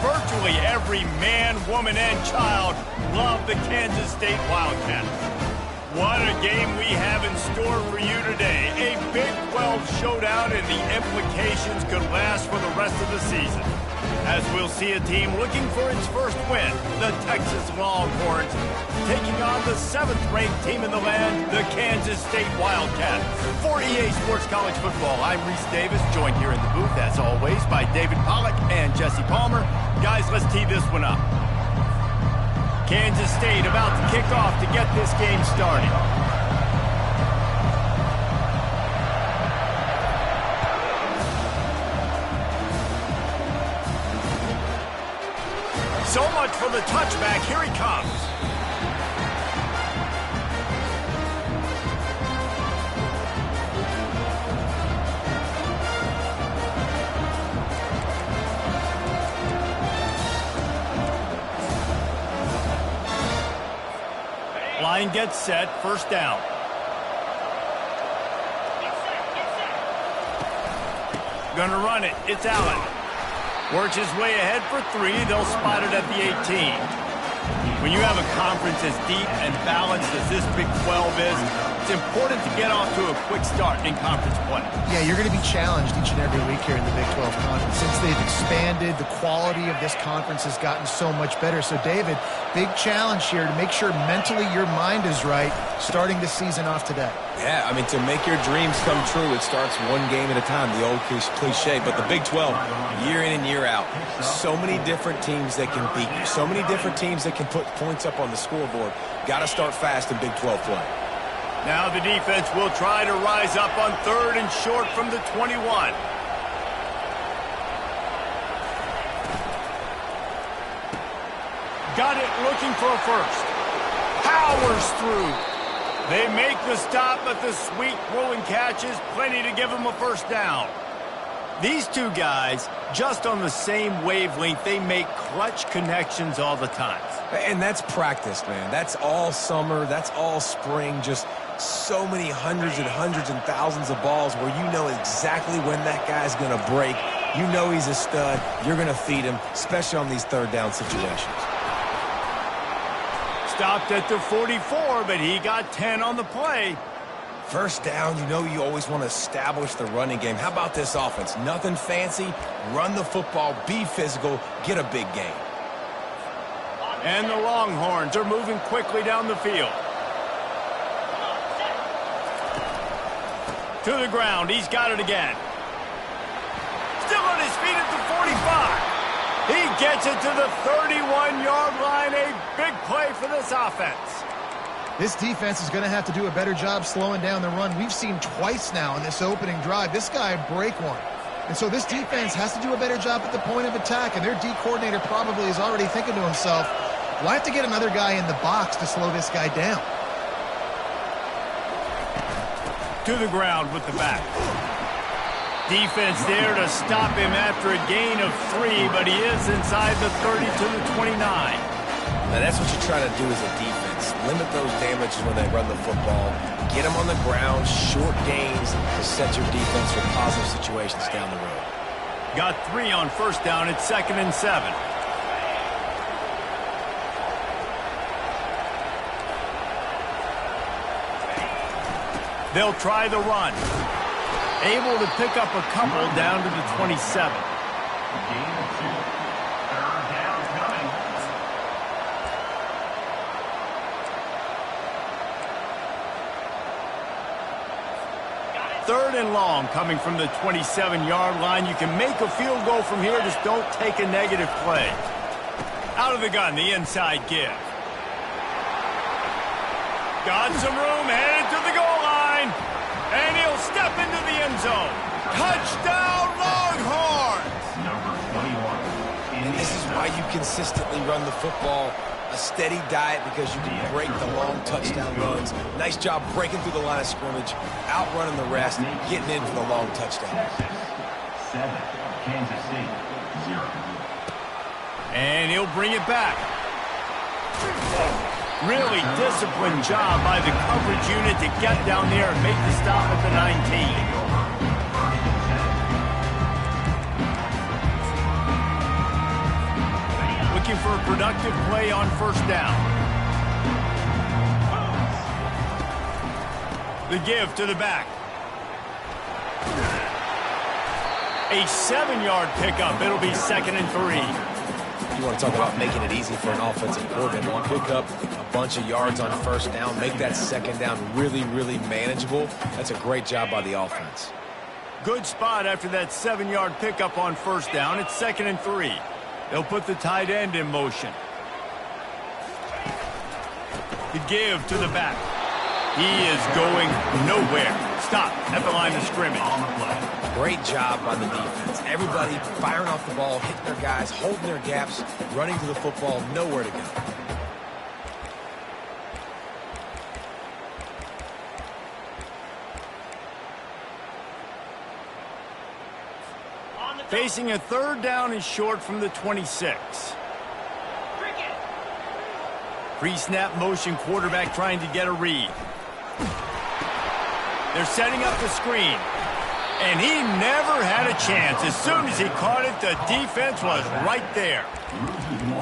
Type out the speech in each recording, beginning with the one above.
virtually every man, woman, and child love the Kansas State Wildcats. What a game we have in store for you today. A Big 12 showdown, and the implications could last for the rest of the season. As we'll see a team looking for its first win, the Texas Longhorns, taking on the 7th-ranked team in the land, the Kansas State Wildcats. For EA Sports College Football, I'm Reese Davis, joined here in the booth, as always, by David Pollack and Jesse Palmer. Guys, let's tee this one up. Kansas State about to kick off to get this game started. So much for the touchback. Here he comes. Line gets set, first down. Gonna run it, it's Allen. Works his way ahead for 3, they'll spot it at the 18. When you have a conference as deep and balanced as this Big 12 is, it's important to get off to a quick start in conference play. Yeah, you're going to be challenged each and every week here in the Big 12 Conference. Since they've expanded, the quality of this conference has gotten so much better. So, David, big challenge here to make sure mentally your mind is right starting the season off today. Yeah, I mean, to make your dreams come true, it starts one game at a time, the old cliche. But the Big 12, year in and year out, so many different teams that can beat you, so many different teams that can put points up on the scoreboard. Got to start fast in Big 12 play. Now the defense will try to rise up on 3rd and short from the 21. Got it, looking for a first. Powers through. They make the stop, but the sweet throw and catch is plenty to give them a first down. These two guys, just on the same wavelength, they make clutch connections all the time. And that's practice, man. That's all summer. That's all spring. Just so many hundreds and thousands of balls where you know exactly when that guy's going to break. You know he's a stud. You're going to feed him, especially on these 3rd down situations. Stopped at the 44, but he got 10 on the play. First down, you know you always want to establish the running game. How about this offense? Nothing fancy. Run the football, be physical, get a big gain. And the Longhorns are moving quickly down the field. To the ground, he's got it again. Still on his feet at the 45. He gets it to the 31-yard line. A big play for this offense. This defense is going to have to do a better job slowing down the run. We've seen twice now in this opening drive this guy break one. And so this defense has to do a better job at the point of attack, and their D coordinator probably is already thinking to himself, well, I have to get another guy in the box to slow this guy down. To the ground with the back. Defense there to stop him after a gain of 3, but he is inside the 30 to the 29. Now that's what you're trying to do as a defense. Limit those damages when they run the football. Get them on the ground, short gains to set your defense for positive situations down the road. Got 3 on first down at 2nd and 7. They'll try the run. Able to pick up a couple down to the 27. Third and long coming from the 27-yard line. You can make a field goal from here, just don't take a negative play. Out of the gun, the inside give. Got some room, headed to the goal line. And he'll step into the end zone. Touchdown, Longhorns! And this is why you consistently run the football. A steady diet because you can break the long touchdown runs. Nice job breaking through the line of scrimmage, outrunning the rest, getting in for the long touchdown. 7, Kansas City, 0. And he'll bring it back. Really disciplined job by the coverage unit to get down there and make the stop at the 19. looking for a productive play on first down. The give to the back. A 7-yard pickup. It'll be 2nd and 3. You want to talk about making it easy for an offensive coordinator. You pick up a bunch of yards on first down, make that second down really, really manageable. That's a great job by the offense. Good spot after that 7-yard pickup on first down. It's 2nd and 3. They'll put the tight end in motion. The give to the back. He is going nowhere. Stop at the line of scrimmage. Great job by the defense. Everybody firing off the ball, hitting their guys, holding their gaps, running to the football, nowhere to go. Facing a 3rd down and short from the 26. Pre-snap motion, quarterback trying to get a read. They're setting up the screen. And he never had a chance. As soon as he caught it, the defense was right there.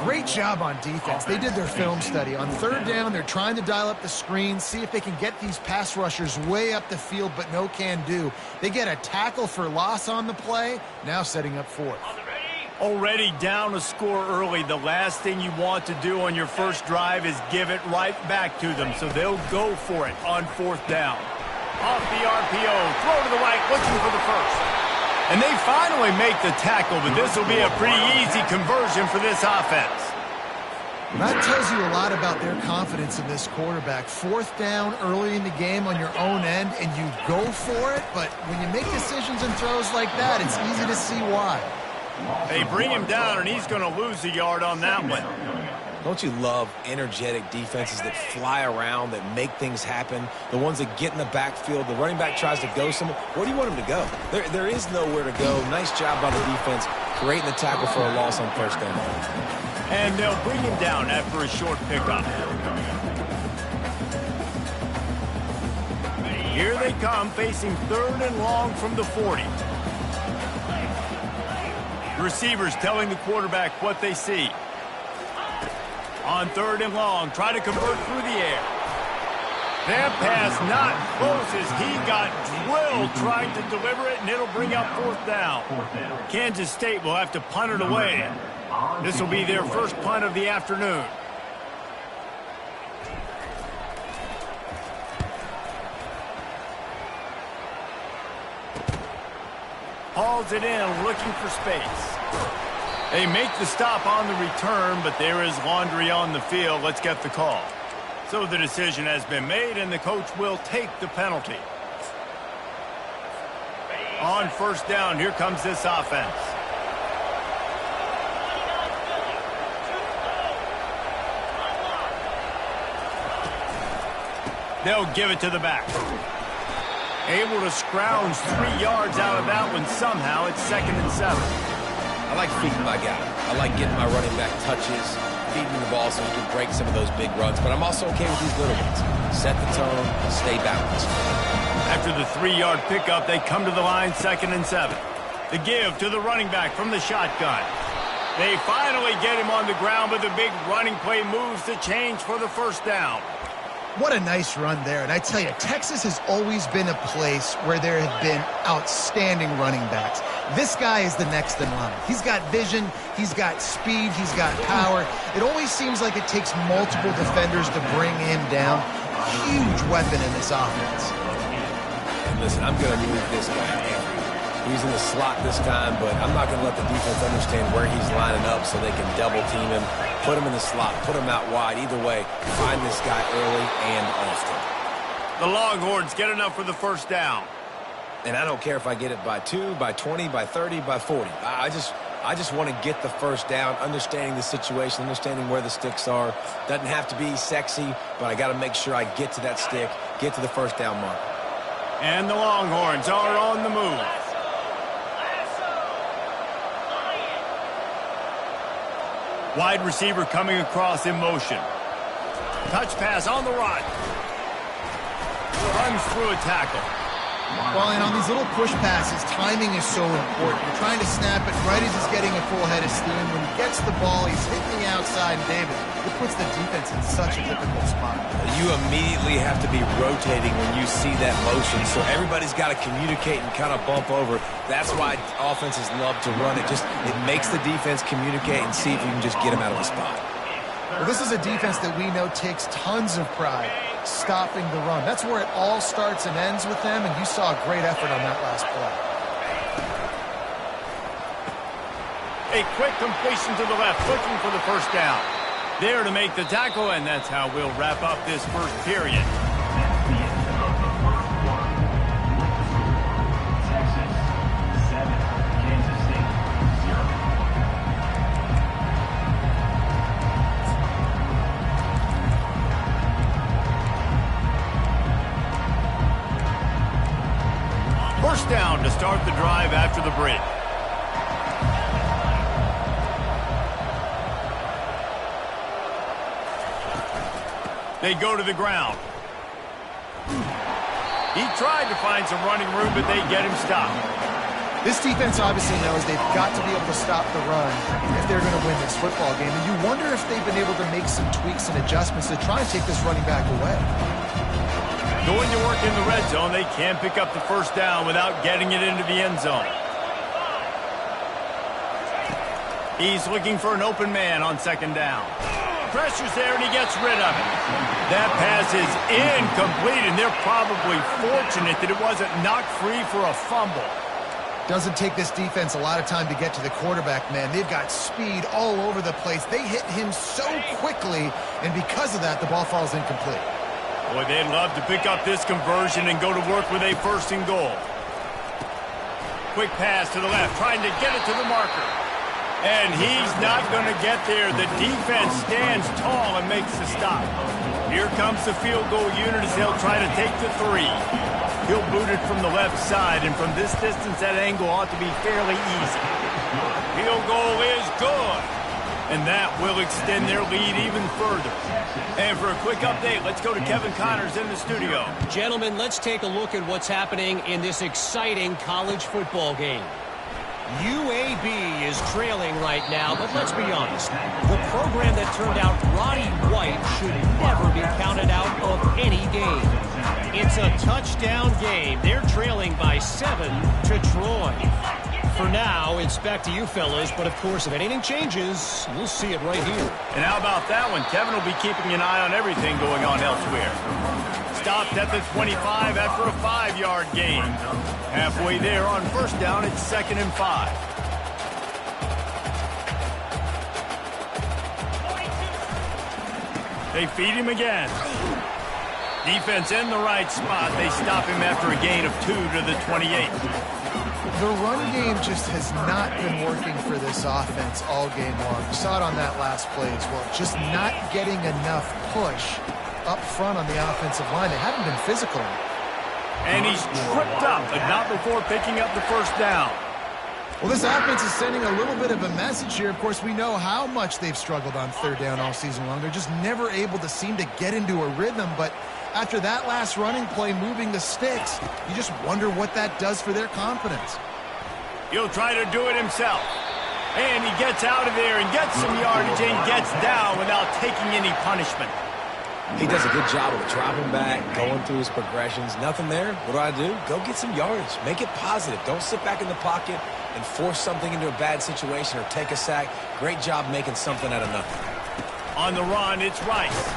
Great job on defense. They did their film study. On 3rd down, they're trying to dial up the screen, see if they can get these pass rushers way up the field, but no can do. They get a tackle for loss on the play, now setting up 4th. Already down a score early. The last thing you want to do on your first drive is give it right back to them, so they'll go for it on 4th down. Off the RPO, throw to the right, looking for the first. And they finally make the tackle, but this will be a pretty easy conversion for this offense. That tells you a lot about their confidence in this quarterback. 4th down early in the game on your own end, and you go for it, but when you make decisions and throws like that, it's easy to see why. They bring him down, and he's going to lose a yard on that one. Don't you love energetic defenses that fly around, that make things happen, the ones that get in the backfield, the running back tries to go somewhere. Where do you want him to go? There is nowhere to go. Nice job by the defense creating the tackle for a loss on first down. And they'll bring him down after a short pickup. Here they come, facing 3rd and long from the 40. Receivers telling the quarterback what they see. On 3rd and long, try to convert through the air. That pass not close as he got drilled trying to deliver it, and it'll bring up 4th down. Kansas State will have to punt it away. This will be their first punt of the afternoon. Hauls it in, looking for space. They make the stop on the return, but there is laundry on the field. Let's get the call. So the decision has been made, and the coach will take the penalty. On first down, here comes this offense. They'll give it to the back. Able to scrounge 3 yards out of that one somehow. It's 2nd and 7. I like feeding my guy. I like getting my running back touches, feeding the ball so he can break some of those big runs. But I'm also okay with these little ones. Set the tone, stay balanced. After the 3-yard pickup, they come to the line, 2nd and 7. The give to the running back from the shotgun. They finally get him on the ground, but the big running play moves the change for the first down. What a nice run there. And I tell you, Texas has always been a place where there have been outstanding running backs. This guy is the next in line. He's got vision, he's got speed, he's got power. It always seems like it takes multiple defenders to bring him down. Huge weapon in this offense. And listen, I'm going to move this guy everywhere. He's in the slot this time, but I'm not going to let the defense understand where he's lining up so they can double team him, put him in the slot, put him out wide. Either way, find this guy early and often. The Longhorns get enough for the first down. And I don't care if I get it by 2, by 20, by 30, by 40. I just want to get the first down, understanding the situation, understanding where the sticks are. Doesn't have to be sexy, but I got to make sure I get to that stick, get to the first down mark. And the Longhorns are on the move. Wide receiver coming across in motion. Touch pass on the run. Runs through a tackle. Well, and on these little push passes, timing is so important. You're trying to snap it right as he's getting a full head of steam. When he gets the ball, he's hitting the outside, and David, it puts the defense in such a difficult spot. You immediately have to be rotating when you see that motion, so everybody's got to communicate and kind of bump over. That's why offenses love to run it. It makes the defense communicate and see if you can just get them out of the spot. Well, this is a defense that we know takes tons of pride stopping the run. That's where it all starts and ends with them, and you saw a great effort on that last play. A quick completion to the left, looking for the first down. There to make the tackle, and that's how we'll wrap up this first period. Texas 7, Kansas State 0. First down to start the drive after the break. They go to the ground. He tried to find some running room, but they get him stopped. This defense obviously knows they've got to be able to stop the run if they're going to win this football game. And you wonder if they've been able to make some tweaks and adjustments to try and take this running back away. Going to work in the red zone, they can't pick up the first down without getting it into the end zone. He's looking for an open man on second down. Pressure's there, and he gets rid of it. That pass is incomplete, and they're probably fortunate that it wasn't knocked free for a fumble. Doesn't take this defense a lot of time to get to the quarterback, man. They've got speed all over the place. They hit him so quickly, and because of that, the ball falls incomplete. Boy, they'd love to pick up this conversion and go to work with a first and goal. Quick pass to the left, trying to get it to the marker. And he's not going to get there. The defense stands tall and makes the stop. Here comes the field goal unit as they'll try to take the 3. He'll boot it from the left side, and from this distance, that angle ought to be fairly easy. Field goal is good. And that will extend their lead even further. And for a quick update, let's go to Kevin Connors in the studio. Gentlemen, let's take a look at what's happening in this exciting college football game. UAB is trailing right now, but let's be honest. The program that turned out Roddy White should never be counted out of any game. It's a touchdown game. They're trailing by 7 to Troy. For now, it's back to you fellas, but of course, if anything changes, we'll see it right here. And how about that one? Kevin will be keeping an eye on everything going on elsewhere. Stopped at the 25 after a 5-yard gain. Halfway there on first down, it's 2nd and 5. They feed him again. Defense in the right spot. They stop him after a gain of 2 to the 28. The run game just has not been working for this offense all game long. You saw it on that last play as well. Just not getting enough push up front on the offensive line. They haven't been physical. And he's tripped up, but not before picking up the first down. Well, this offense is sending a little bit of a message here. Of course, we know how much they've struggled on third down all season long. They're just never able to seem to get into a rhythm. But after that last running play, moving the sticks, you just wonder what that does for their confidence. He'll try to do it himself. And he gets out of there and gets some yardage and gets down without taking any punishment. He does a good job of dropping back, going through his progressions. Nothing there. What do? Go get some yardage. Make it positive. Don't sit back in the pocket and force something into a bad situation or take a sack. Great job making something out of nothing. On the run, it's Rice.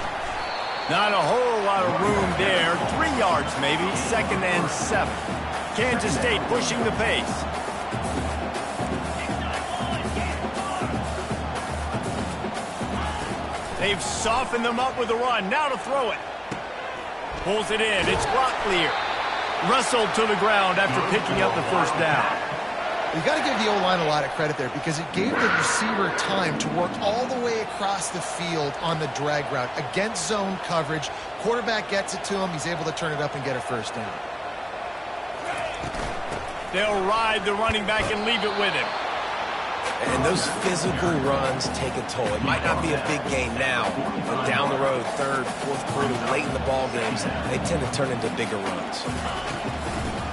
Not a whole lot of room there. 3 yards maybe. 2nd and 7. Kansas State pushing the pace. They've softened them up with the run. Now to throw it. Pulls it in. It's Rocklear. Wrestled to the ground after picking up the first down. You've got to give the O-line a lot of credit there because it gave the receiver time to work all the way across the field on the drag route against zone coverage. Quarterback gets it to him. He's able to turn it up and get a first down. They'll ride the running back and leave it with him. And those physical runs take a toll. It might not be a big game now, but down the road, 3rd, 4th quarter, late in the ball games, they tend to turn into bigger runs.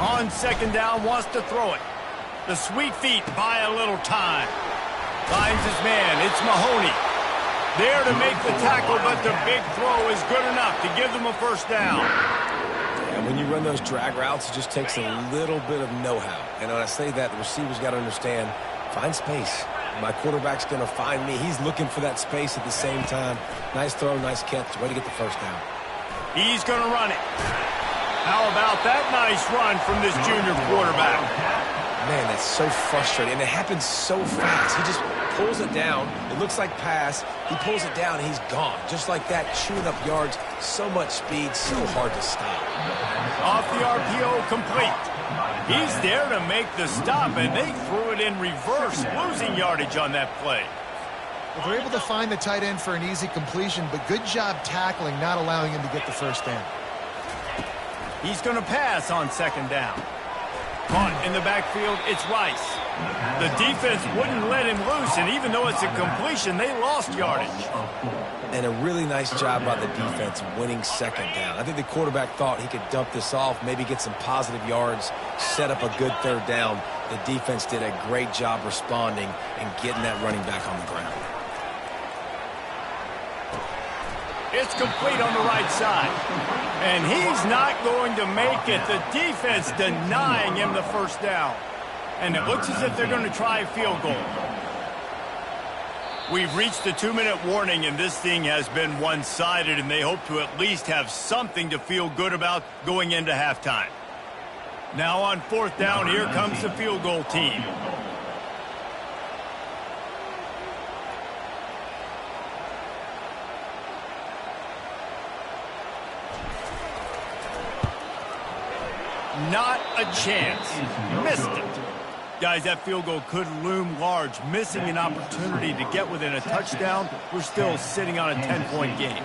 On 2nd down, wants to throw it. The sweet feet buy a little time. Finds his man. It's Mahoney. There to make the tackle, but the big throw is good enough to give them a first down. And when you run those drag routes, it just takes a little bit of know-how. And when I say that, the receiver's got to understand, find space. My quarterback's going to find me. He's looking for that space at the same time. Nice throw, nice catch. Way to get the first down. He's going to run it. How about that nice run from this junior quarterback? Man, that's so frustrating. And it happens so fast. He just pulls it down. It looks like pass. He pulls it down, and he's gone. Just like that, chewing up yards. So much speed, so hard to stop. Off the RPO, complete. He's there to make the stop, and they threw it in reverse, losing yardage on that play. Well, they're able to find the tight end for an easy completion, but good job tackling, not allowing him to get the first down. He's going to pass on second down. Caught in the backfield, it's Rice. The defense wouldn't let him loose, and even though it's a completion, they lost yardage. And a really nice job by the defense winning second down. I think the quarterback thought he could dump this off, maybe get some positive yards, set up a good third down. The defense did a great job responding and getting that running back on the ground. It's complete on the right side. And he's not going to make it. The defense denying him the first down. And it looks as if they're going to try a field goal. We've reached the 2-minute warning, and this thing has been one-sided, and they hope to at least have something to feel good about going into halftime. Now on fourth down, here comes the field goal team. Not a chance. Missed it. Guys, that field goal could loom large. Missing an opportunity to get within a touchdown. We're still sitting on a 10-point game.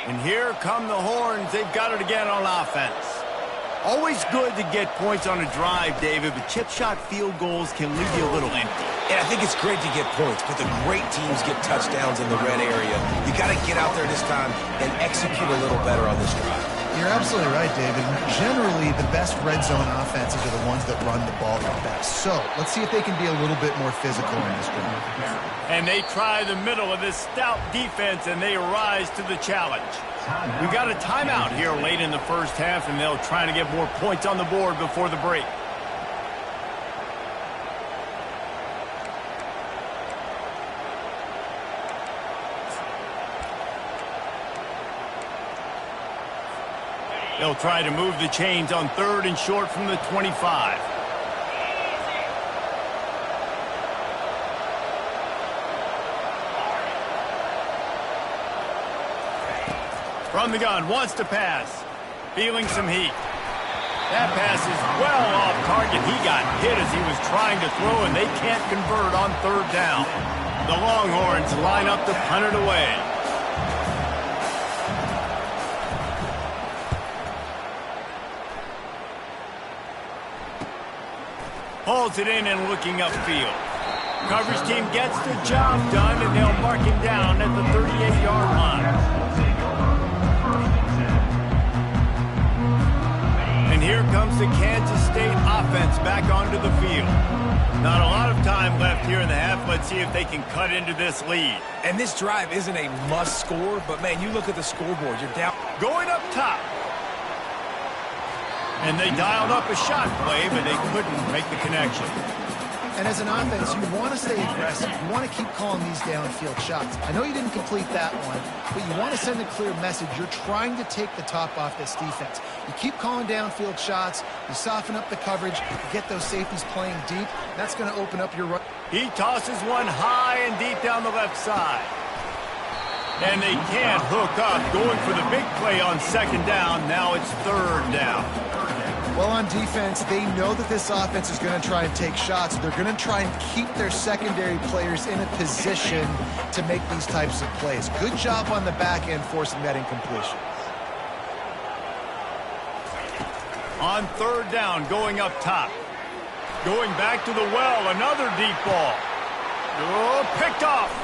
And here come the horns. They've got it again on offense. Always good to get points on a drive, David, but chip shot field goals can leave you a little empty. And I think it's great to get points, but the great teams get touchdowns in the red area. You got to get out there this time and execute a little better on this drive. You're absolutely right, David. Generally, the best red zone offenses are the ones that run the ball the best. So let's see if they can be a little bit more physical in this drive. And they try the middle of this stout defense, and they rise to the challenge. We've got a timeout here late in the first half, and they'll try to get more points on the board before the break. They'll try to move the chains on third and short from the 25. From the gun, wants to pass. Feeling some heat. That pass is well off target. He got hit as he was trying to throw, and they can't convert on third down. The Longhorns line up to punt it away. Hauls it in and looking upfield. Coverage team gets the job done, and they'll mark him down at the 38-yard line. And here comes the Kansas State offense back onto the field. Not a lot of time left here in the half. Let's see if they can cut into this lead. And this drive isn't a must score, but, man, you look at the scoreboard. You're down. Going up top. And they dialed up a shot play, but they couldn't make the connection. And as an offense, you want to stay aggressive. You want to keep calling these downfield shots. I know you didn't complete that one, but you want to send a clear message. You're trying to take the top off this defense. You keep calling downfield shots. You soften up the coverage. You get those safeties playing deep. That's going to open up your run. He tosses one high and deep down the left side. And they can't hook up. Going for the big play on second down. Now it's third down. Well, on defense, they know that this offense is going to try and take shots. They're going to try and keep their secondary players in a position to make these types of plays. Good job on the back end forcing that incompletion. On third down, going up top. Going back to the well, another deep ball. Oh, picked off.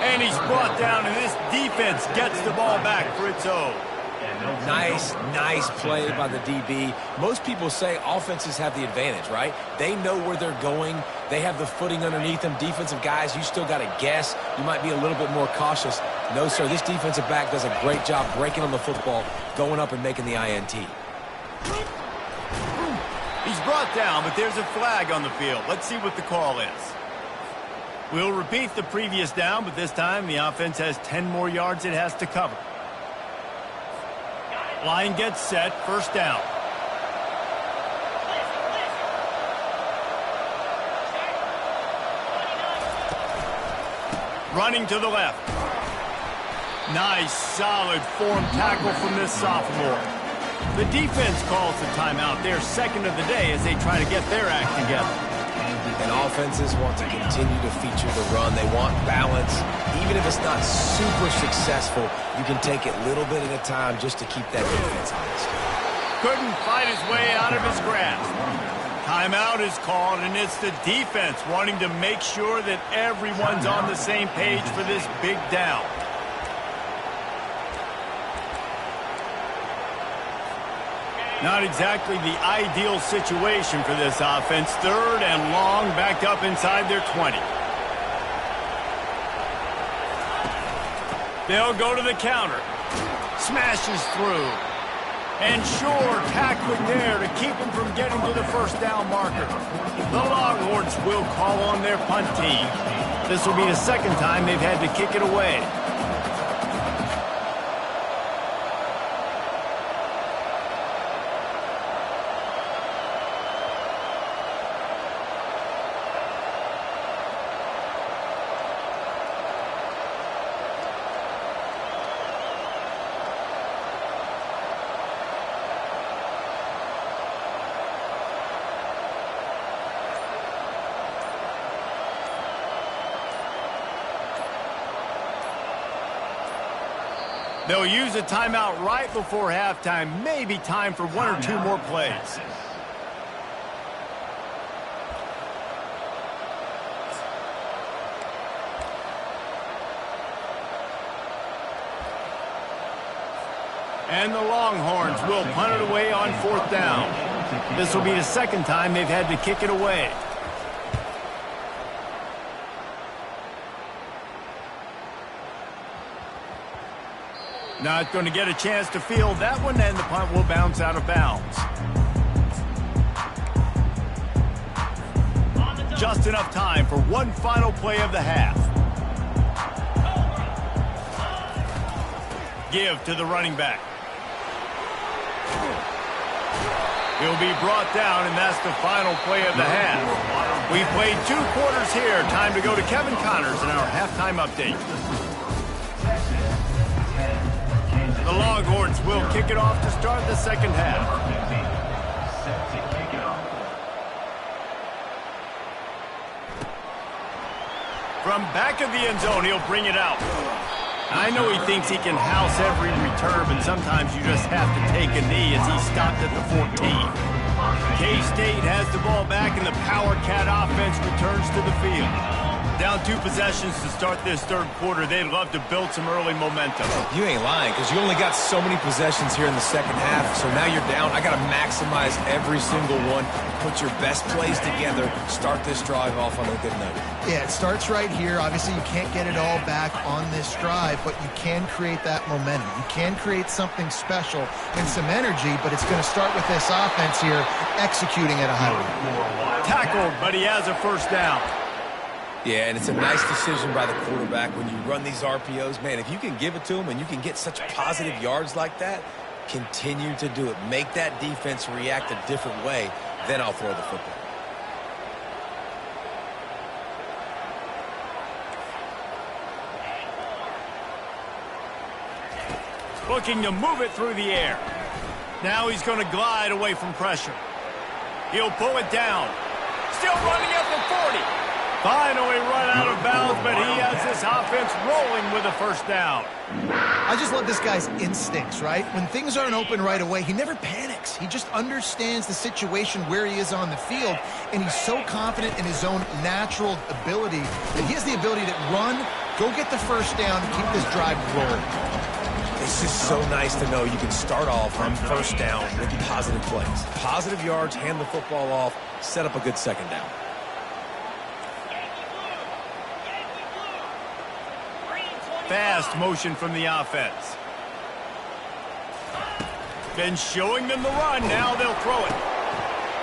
And he's brought down, and this defense gets the ball back for its own. Nice play by the DB. Most people say offenses have the advantage, right? They know where they're going. They have the footing underneath them. Defensive guys, you still got to guess. You might be a little bit more cautious. No, sir, this defensive back does a great job breaking on the football, going up and making the INT. He's brought down, but there's a flag on the field. Let's see what the call is. We'll repeat the previous down, but this time the offense has 10 more yards it has to cover. Line gets set, first down. Running to the left. Nice, solid form tackle from this sophomore. The defense calls the timeout. They're second of the day as they try to get their act together. And offenses want to continue to feature the run. They want balance. Even if it's not super successful, you can take it little bit at a time just to keep that defense honest. Couldn't fight his way out of his grasp. Timeout is called, and it's the defense wanting to make sure that everyone's on the same page for this big down. Not exactly the ideal situation for this offense. Third and long, backed up inside their 20. They'll go to the counter. Smashes through. And sure, tackling there to keep him from getting to the first down marker. The Longhorns will call on their punt team. This will be the second time they've had to kick it away. They'll use a timeout right before halftime. Maybe time for one or two more plays. And the Longhorns will punt it away on fourth down. This will be the second time they've had to kick it away. Not going to get a chance to field that one, and the punt will bounce out of bounds. Just enough time for one final play of the half. Give to the running back. He'll be brought down, and that's the final play of the half. We played 2 quarters here. Time to go to Kevin Connors in our halftime update. The Longhorns will kick it off to start the second half. From back of the end zone, he'll bring it out. I know he thinks he can house every return, but sometimes you just have to take a knee as he stopped at the 14. K-State has the ball back, and the Power Cat offense returns to the field. Down 2 possessions to start this third quarter. They'd love to build some early momentum. You ain't lying, because you only got so many possessions here in the second half, so now you're down. I got to maximize every single one, put your best plays together, start this drive off on a good note. Yeah, it starts right here. Obviously, you can't get it all back on this drive, but you can create that momentum. You can create something special and some energy, but it's going to start with this offense here executing at a high rate. Tackled, but he has a first down. Yeah, and it's a nice decision by the quarterback when you run these RPOs. Man, if you can give it to them and you can get such positive yards like that, continue to do it. Make that defense react a different way, then I'll throw the football. Looking to move it through the air. Now he's going to glide away from pressure. He'll pull it down. Still running up the 40. Finally run out of bounds, but he has this offense rolling with a first down. I just love this guy's instincts, right? When things aren't open right away, he never panics. He just understands the situation where he is on the field, and he's so confident in his own natural ability that he has the ability to run, go get the first down, and keep this drive rolling. They It's just so nice to know you can start off on first down with positive plays. Positive yards, hand the football off, set up a good second down. Fast motion from the offense. Been showing them the run. Now they'll throw it.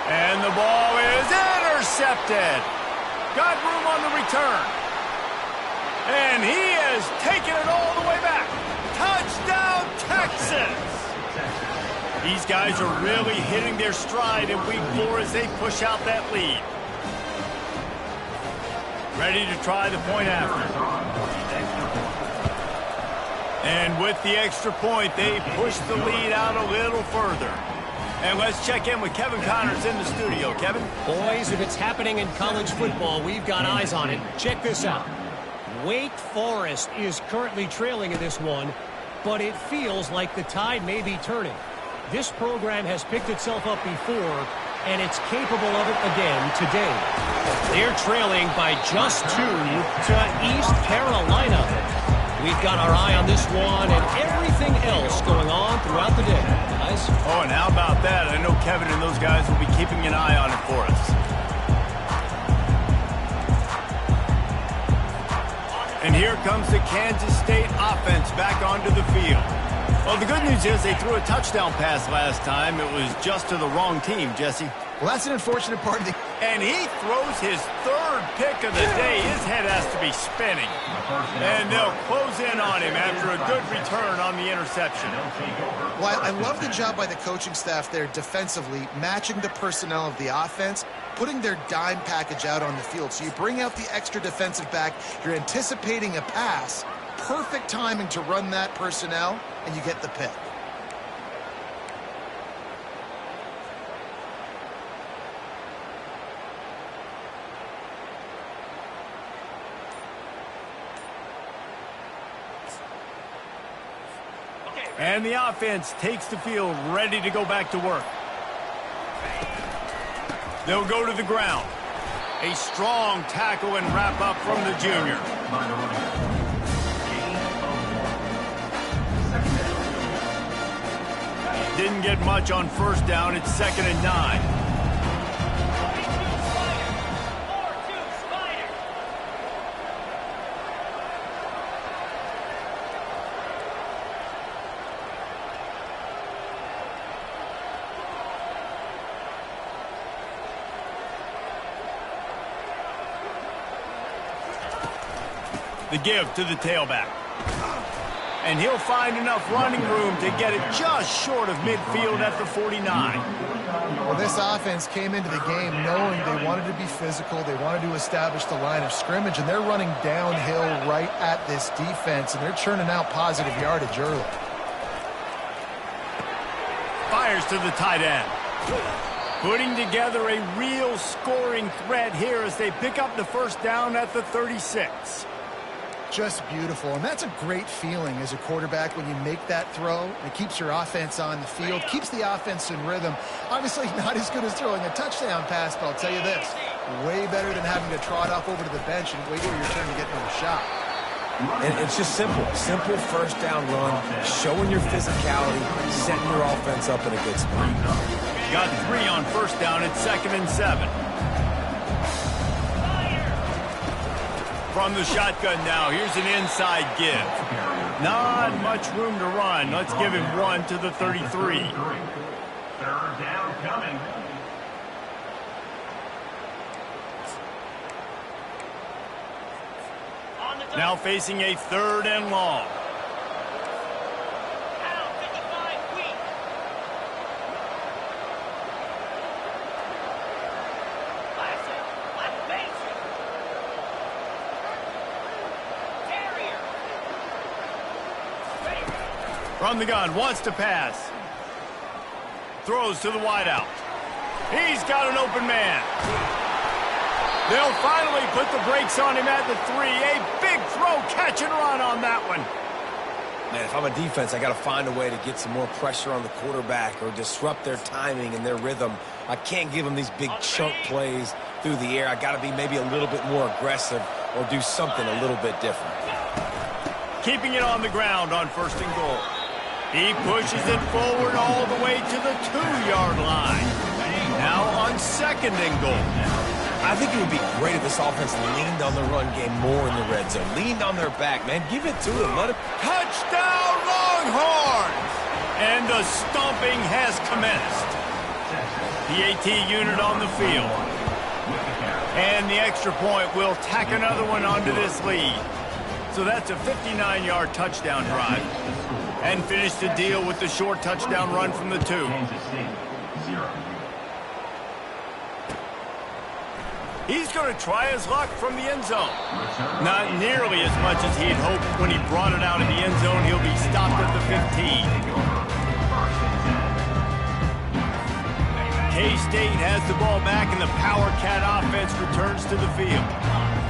And the ball is intercepted. Got room on the return. And he is taking it all the way back. Touchdown, Texas! These guys are really hitting their stride in week 4 as they push out that lead. Ready to try the point after. And with the extra point, they push the lead out a little further. And let's check in with Kevin Connors in the studio. Kevin? Boys, if it's happening in college football, we've got eyes on it. Check this out. Wake Forest is currently trailing in this one, but it feels like the tide may be turning. This program has picked itself up before, and it's capable of it again today. They're trailing by just 2 to East Carolina. We've got our eye on this one and everything else going on throughout the day, guys. Oh, and how about that? I know Kevin and those guys will be keeping an eye on it for us. And here comes the Kansas State offense back onto the field. Well, the good news is they threw a touchdown pass last time. It was just to the wrong team, Jesse. Well, that's an unfortunate part of the... And he throws his 3rd pick of the day. His head has to be spinning. And they'll close in on him after a good return on the interception. Well, I love the job by the coaching staff there defensively, matching the personnel of the offense, putting their dime package out on the field. So you bring out the extra defensive back, you're anticipating a pass, perfect timing to run that personnel, and you get the pick. And the offense takes the field, ready to go back to work. They'll go to the ground. A strong tackle and wrap up from the junior. Didn't get much on first down. It's 2nd and 9. The give to the tailback. And he'll find enough running room to get it just short of midfield at the 49. Well, this offense came into the game knowing they wanted to be physical, they wanted to establish the line of scrimmage, and they're running downhill right at this defense, and they're churning out positive yardage early. Fires to the tight end. Putting together a real scoring threat here as they pick up the first down at the 36. Just beautiful, and that's a great feeling as a quarterback when you make that throw. It keeps your offense on the field, keeps the offense in rhythm. Obviously not as good as throwing a touchdown pass, but I'll tell you this, way better than having to trot off over to the bench and wait for your turn to get another shot. And it's just simple first down run, showing your physicality, setting your offense up in a good spot. Got 3 on first down. It's 2nd and 7. From the shotgun now, here's an inside give. Not much room to run. Let's give him 1 to the 33. 3rd down coming. Now facing a 3rd and long. From the gun, wants to pass. Throws to the wideout. He's got an open man. They'll finally put the brakes on him at the 3. A big throw, catch and run on that one. Man, if I'm a defense, I got to find a way to get some more pressure on the quarterback or disrupt their timing and their rhythm. I can't give them these big chunk plays through the air. I got to be maybe a little bit more aggressive or do something a little bit different. Keeping it on the ground on 1st and goal. He pushes it forward all the way to the 2-yard line. Now on 2nd and goal. I think it would be great if this offense leaned on the run game more in the red zone. Leaned on their back, man. Give it to them. Let it. Touchdown, Longhorns! And the stomping has commenced. PAT unit on the field. And the extra point will tack another one onto this lead. So that's a 59-yard touchdown drive. And finish the deal with the short touchdown run from the 2. Kansas State, 0. He's going to try his luck from the end zone. Not nearly as much as he had hoped when he brought it out of the end zone. He'll be stopped at the 15. K-State has the ball back, and the Power Cat offense returns to the field.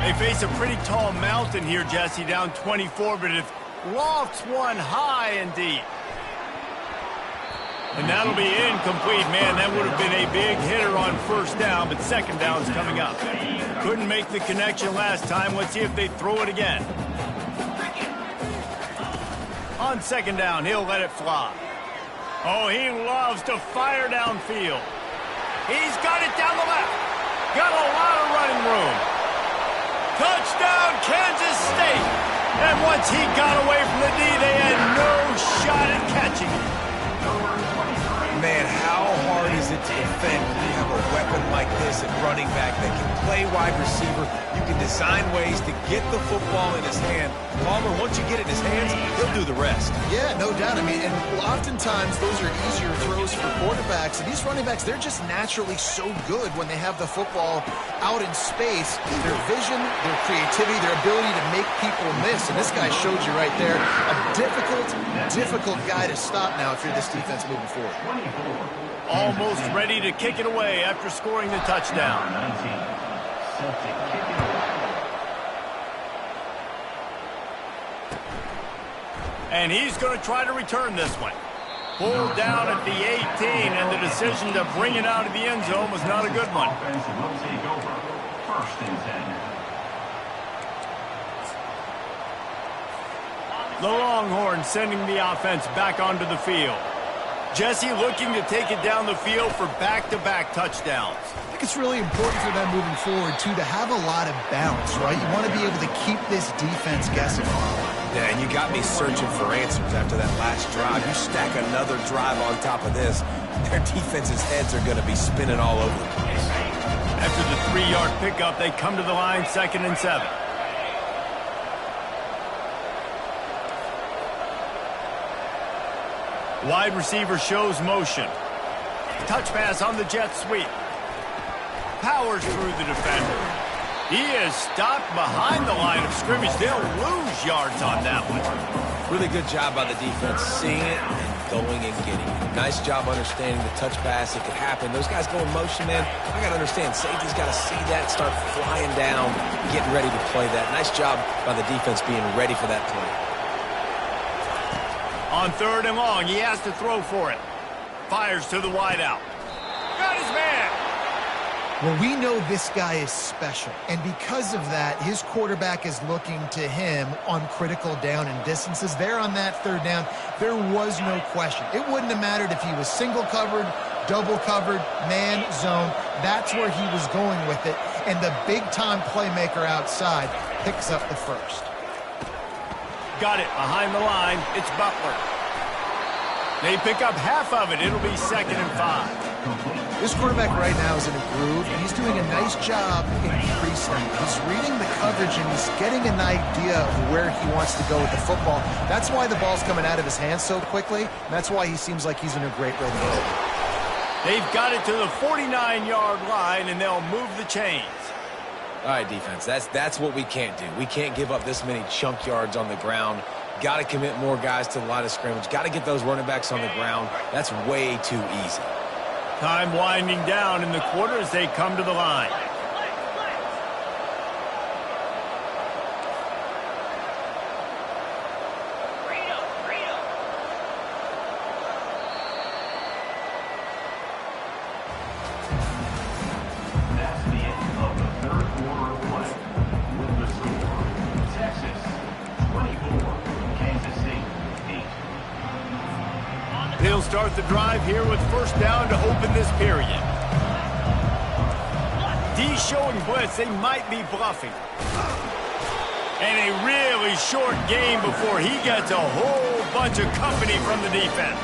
They face a pretty tall mountain here, Jesse, down 24, but it lofts one high and deep. And that'll be incomplete. Man, that would have been a big hitter on 1st down, but 2nd down's coming up. Couldn't make the connection last time. Let's see if they throw it again. On 2nd down, he'll let it fly. Oh, he loves to fire downfield. He's got it down the left. Got a lot of running room. Touchdown, Kansas State. And once he got away from the D, they had no shot at catching it. Man, how hard is it to defend when you have a weapon like this at running back that can play wide receiver? You can design ways to get the football in his hand. Palmer, once you get it in his hands, he'll do the rest. Yeah, no doubt. I mean, and oftentimes those are easier throws for quarterbacks. And these running backs, they're just naturally so good when they have the football out in space. Their vision, their creativity, their ability to make people miss. And this guy showed you right there, a difficult guy to stop now if you're this defense moving forward. Almost ready to kick it away after scoring the touchdown. And he's going to try to return this one. Pulled down at the 18, and the decision to bring it out of the end zone was not a good one. The Longhorns sending the offense back onto the field. Jesse looking to take it down the field for back-to-back touchdowns. I think it's really important for them moving forward, too, to have a lot of balance, right? You want to be able to keep this defense guessing. Yeah, and you got me searching for answers after that last drive. You stack another drive on top of this, their defense's heads are going to be spinning all over the place. After the 3-yard pickup, they come to the line 2nd and 7. Wide receiver shows motion. Touch pass on the jet sweep. Powers through the defender. He is stopped behind the line of scrimmage. They'll lose yards on that one. Really good job by the defense, seeing it and going and getting it. Nice job understanding the touch pass. It could happen. Those guys go in motion, man. I got to understand, safety's got to see that, start flying down, getting ready to play that. Nice job by the defense being ready for that play. On 3rd and long, he has to throw for it. Fires to the wideout. Got his man. Well, we know this guy is special, and because of that, his quarterback is looking to him on critical down and distances. There on that 3rd down, there was no question. It wouldn't have mattered if he was single covered, double covered, man, zone. That's where he was going with it, and the big-time playmaker outside picks up the first. Got it behind the line. It's Butler. They pick up half of it. It'll be 2nd and 5. This quarterback right now is in a groove, and he's doing a nice job increasing. He's reading the coverage, and he's getting an idea of where he wants to go with the football. That's why the ball's coming out of his hands so quickly, and that's why he seems like he's in a great rhythm. They've got it to the 49-yard line, and they'll move the chains. All right, defense, that's what we can't do. We can't give up this many chunk yards on the ground. Got to commit more guys to the line of scrimmage. Got to get those running backs on the ground. That's way too easy. Time winding down in the quarter as they come to the line. That's the end of the 3rd quarter of play. With the score, Texas 24, Kansas State 8. They'll start the drive here with first down to open this period. D showing blitz. They might be bluffing. And a really short game before he gets a whole bunch of company from the defense.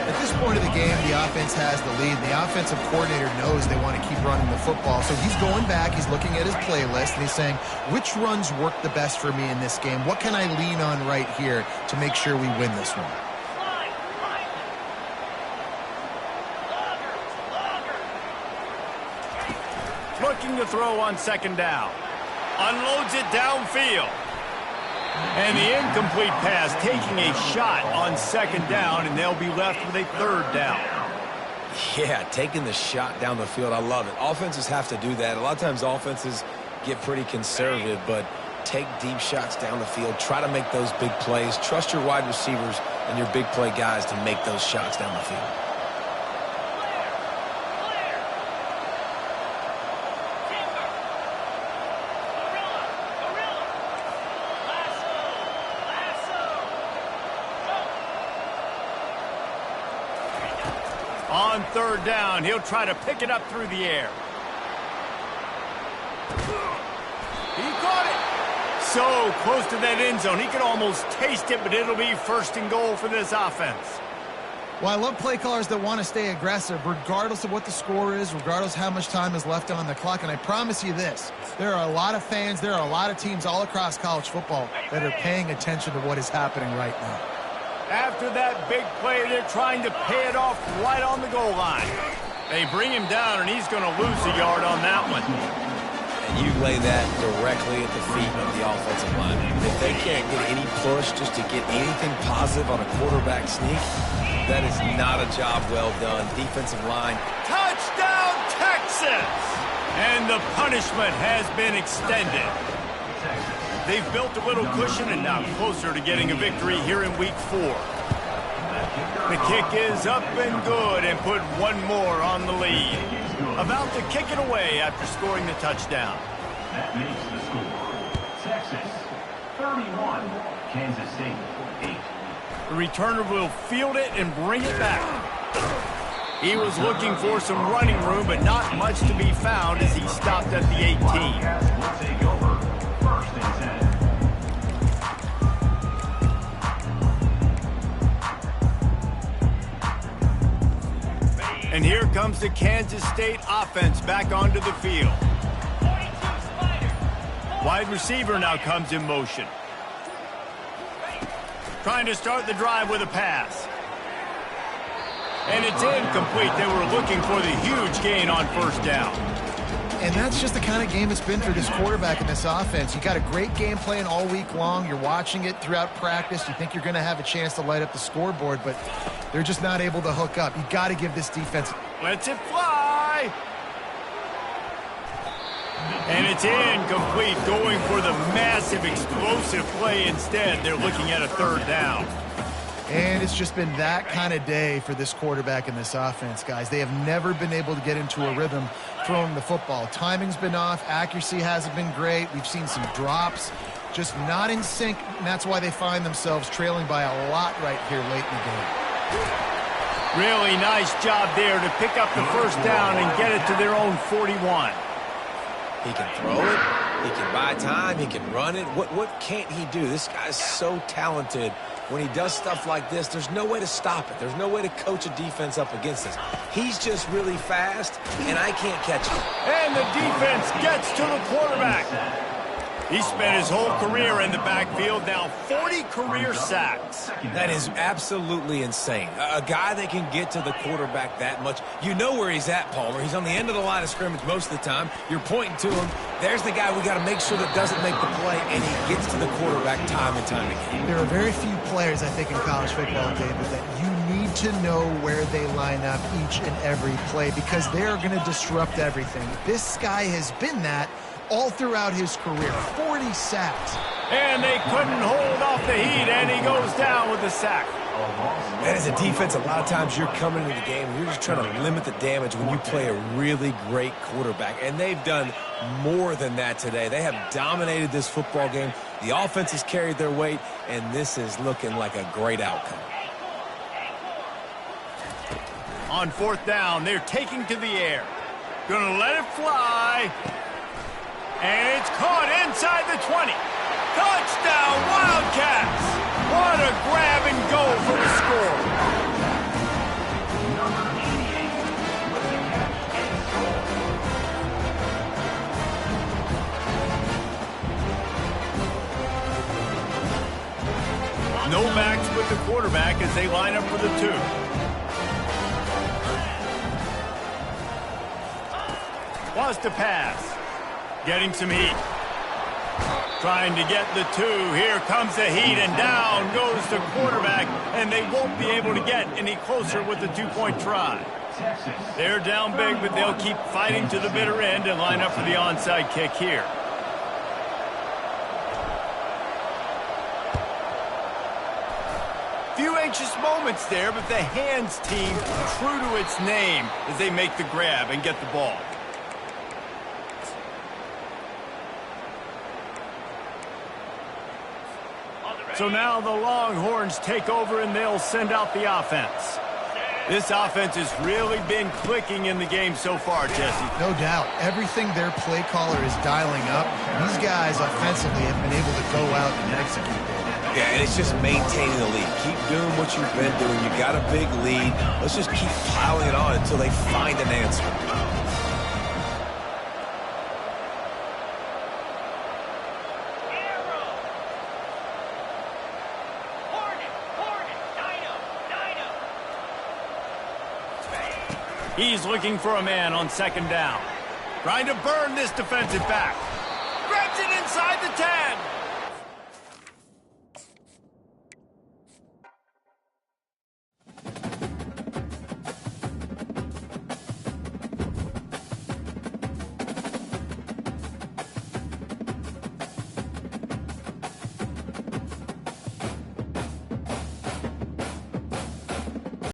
At this point of the game, the offense has the lead. The offensive coordinator knows they want to keep running the football. So he's going back, he's looking at his playlist, and he's saying, which runs work the best for me in this game? What can I lean on right here to make sure we win this one? Looking to throw on second down. Unloads it downfield. And the incomplete pass taking a shot on second down, and they'll be left with a third down. Yeah, taking the shot down the field. I love it. Offenses have to do that. A lot of times offenses get pretty conservative, but take deep shots down the field. Try to make those big plays. Trust your wide receivers and your big play guys to make those shots down the field. On third down, he'll try to pick it up through the air. He caught it. So close to that end zone. He could almost taste it, but it'll be first and goal for this offense. Well, I love play callers that want to stay aggressive, regardless of what the score is, regardless how much time is left on the clock. And I promise you this, there are a lot of fans, there are a lot of teams all across college football that are paying attention to what is happening right now. After that big play, they're trying to pay it off right on the goal line. They bring him down, and he's going to lose a yard on that one. And you lay that directly at the feet of the offensive line. If they can't get any push just to get anything positive on a quarterback sneak, that is not a job well done. Defensive line. Touchdown, Texas! And the punishment has been extended. They've built a little cushion and now closer to getting a victory here in Week 4. The kick is up and good and put one more on the lead. About to kick it away after scoring the touchdown. That makes the score. Texas 31, Kansas State 8. The returner will field it and bring it back. He was looking for some running room, but not much to be found as he stopped at the 18. Will take over. First and 10. And here comes the Kansas State offense back onto the field. Wide receiver now comes in motion. Trying to start the drive with a pass. And it's incomplete. They were looking for the huge gain on first down. And that's just the kind of game it's been for this quarterback in this offense. You got a great game plan all week long. You're watching it throughout practice. You think you're going to have a chance to light up the scoreboard, but they're just not able to hook up. You got to give this defense. Lets it fly. And it's incomplete, going for the massive explosive play instead. They're looking at a third down. And it's just been that kind of day for this quarterback in this offense, guys. They have never been able to get into a rhythm throwing the football. Timing's been off. Accuracy hasn't been great. We've seen some drops, just not in sync, and that's why they find themselves trailing by a lot right here late in the game. Really nice job there to pick up the first down and get it to their own 41. He can throw it. He can buy time. He can run it. What can't he do? This guy's so talented. When he does stuff like this, there's no way to stop it. There's no way to coach a defense up against this. He's just really fast, and I can't catch him. And the defense gets to the quarterback. He spent his whole career in the backfield, now 40 career sacks. That is absolutely insane. A guy that can get to the quarterback that much. You know where he's at, Palmer. He's on the end of the line of scrimmage most of the time. You're pointing to him. There's the guy we got to make sure that doesn't make the play, and he gets to the quarterback time and time again. There are very few players, I think, in college football, David, that you need to know where they line up each and every play because they're going to disrupt everything. This guy has been that all throughout his career. 40 sacks. And they couldn't hold off the heat, and he goes down with the sack. And as a defense, a lot of times you're coming into the game and you're just trying to limit the damage when you play a really great quarterback. And they've done more than that today. They have dominated this football game. The offense has carried their weight, and this is looking like a great outcome. On fourth down, they're taking to the air. Gonna let it fly. And it's caught inside the 20. Touchdown, Wildcats! What a grab and go for the score. Number 88 with the catch and score. No backs with the quarterback as they line up for the 2. Wants to pass. Getting some heat. Trying to get the 2. Here comes the heat, and down goes the quarterback, and they won't be able to get any closer with the 2-point try. Texas. They're down big, but they'll keep fighting to the bitter end and line up for the onside kick here. Few anxious moments there, but the hands team, true to its name, as they make the grab and get the ball. So now the Longhorns take over and they'll send out the offense. This offense has really been clicking in the game so far, Jesse. No doubt. Everything their play caller is dialing up, these guys offensively have been able to go out and execute it. Yeah, and it's just maintaining the lead. Keep doing what you've been doing. You got a big lead. Let's just keep piling it on until they find an answer. He's looking for a man on second down. Trying to burn this defensive back. Grabs it inside the 10.